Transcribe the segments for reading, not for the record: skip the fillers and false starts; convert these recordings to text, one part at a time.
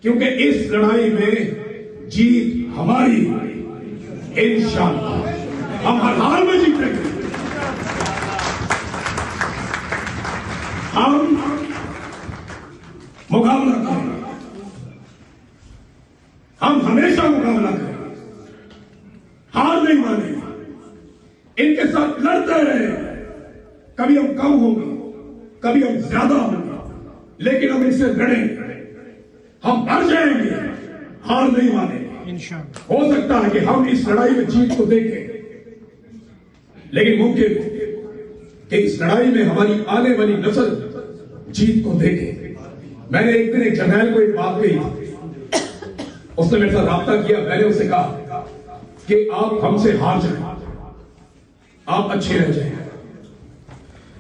क्योंकि इस लड़ाई में जीत हमारी इंशाअल्लाह हम हर हाल में जीतेंगे। हम मुकाबला करेंगे, हम हमेशा मुकाबला करेंगे, हार नहीं मानेंगे, इनके साथ लड़ते रहे। कभी हम कम होंगे, कभी हम ज्यादा होंगे, लेकिन हम इनसे लड़ेंगे, हम मर जाएंगे, हार नहीं मानेंगे। इंशाअल्लाह हो सकता है कि हम इस लड़ाई में जीत को देखें, लेकिन मुमकिन कि इस लड़ाई में हमारी आने वाली नस्ल जीत को देखे। मैंने एक दिन एक जर्नैल को एक बात कही, उसने मेरे साथ राब्ता किया। मैंने उसे कहा कि आप हमसे हार जाए, आप अच्छे रह जाए,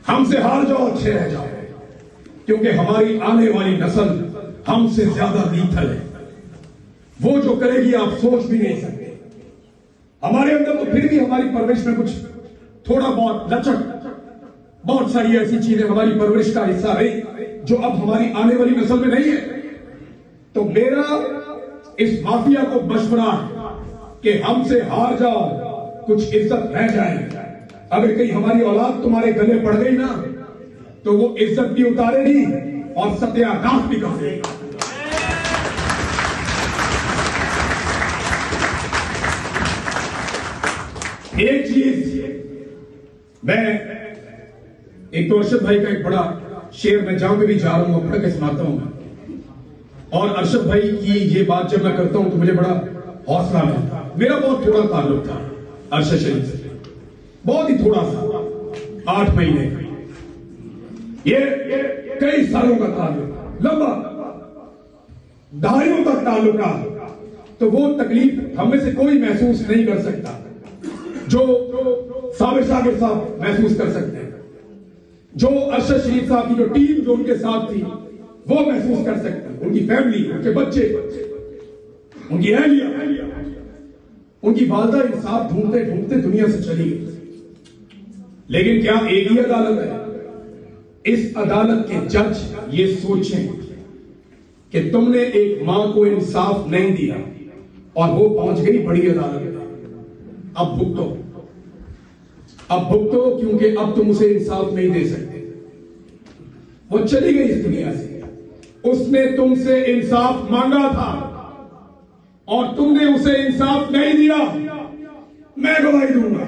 हमसे हार जाओ, अच्छे रह जाओ, क्योंकि हमारी आने वाली नस्ल हमसे ज्यादा लीथल है। वो जो करेगी आप सोच भी नहीं सकते। हमारे अंदर तो फिर भी हमारी परवरिश में कुछ थोड़ा बहुत लचक, बहुत सारी ऐसी चीजें हमारी परवरिश का हिस्सा रही जो अब हमारी आने वाली नस्ल में नहीं है। तो मेरा इस माफिया को मशवरा है कि हमसे हार जाओ, कुछ इज्जत रह जाए। अगर कहीं हमारी औलाद तुम्हारे गले पड़ गई ना, तो वो इज्जत भी उतारेगी और सत्यानाश भी कर देगी। एक चीज मैं, एक तो अरशद भाई का एक बड़ा शेर मैं जहां पे भी जा रहा हूं पढ़ के सुनाता हूं, और अरशद भाई की ये बात जब मैं करता हूं तो मुझे बड़ा हौसला मिलता। मेरा बहुत थोड़ा ताल्लुक था अरशद शरीफ से, बहुत ही थोड़ा सा, 8 महीने। ये कई सालों का ताल्लुक, लंबा दहाइयों तक ताल्लुक रहा, तो वो तकलीफ हम में से कोई महसूस नहीं कर सकता जो साबिर साहब के साथ महसूस कर सकते हैं, जो अरशद शरीफ साहब की जो टीम जो उनके साथ थी वो महसूस कर सकते हैं। उनकी फैमिली, उनके बच्चे, उनकी अहलिया, उनकी वालदा इंसाफ ढूंढते ढूंढते दुनिया से चली गई। लेकिन क्या एक ही अदालत है? इस अदालत के जज ये सोचें कि तुमने एक मां को इंसाफ नहीं दिया और वो पहुंच गई बड़ी अदालत में, अब भुगतो, अब भुगतो, क्योंकि अब तुम उसे इंसाफ नहीं दे सकते। वो चली गई इस दुनिया से, उसने तुमसे इंसाफ मांगा था और तुमने उसे इंसाफ नहीं दिया। मैं गवाही दूंगा